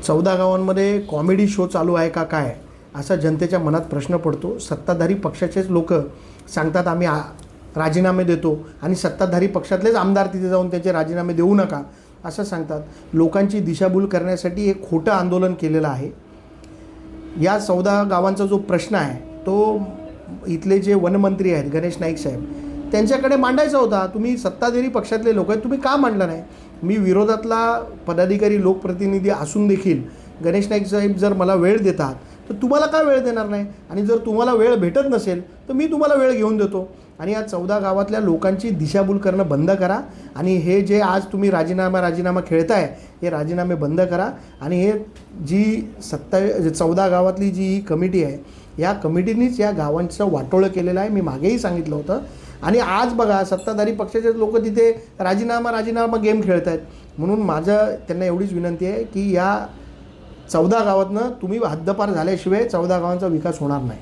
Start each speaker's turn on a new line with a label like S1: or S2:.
S1: 14 गावांमध्ये comedy show चालू आहे का काय, असा जनतेच्या मनात प्रश्न पडतो. सत्ताधारी पक्षाचेच लोक सांगतात आम्ही राजीनामे देतो आणि सत्ताधारी पक्षातलेच आमदार तिथे जाऊन त्याचे राजीनामे देऊ नका असं सांगतात. लोकांची दिशाभूल करण्यासाठी एक खोटं आंदोलन केलेलं आहे. या 14 गावांचा जो प्रश्न आहे तो इथले जे वनमंत्री आहेत गणेश नाईक साहेब त्यांच्याकडे मांडायचा होता. तुम्ही सत्ताधारी पक्षातले लोक आहेत, तुम्ही का मांडला नाही? मी विरोधातला पदाधिकारी लोकप्रतिनिधी असून देखील गणेश नाईक साहेब जर मला वेळ देतात तर तुम्हाला का वेळ देणार नाही? आणि जर तुम्हाला वेळ भेटत नसेल तर मी तुम्हाला वेळ घेऊन देतो. आणि या 14 गावातल्या लोकांची दिशाभूल करणं बंद करा. आणि हे जे आज तुम्ही राजीनामा खेळताय हे राजीनामे बंद करा. आणि हे जी 14 गावातली जी ही कमिटी आहे या कमिटीनीच या गावांचं वाटोळं केलेलं आहे. मी मागेही सांगितलं होतं. आणि आज बघा सत्ताधारी पक्षाचे लोक तिथे राजीनामा गेम खेळत आहेत. म्हणून माझं त्यांना एवढीच विनंती आहे की या 14 गावातनं तुम्ही हद्दपार झाल्याशिवाय 14 गावांचा विकास होणार नाही.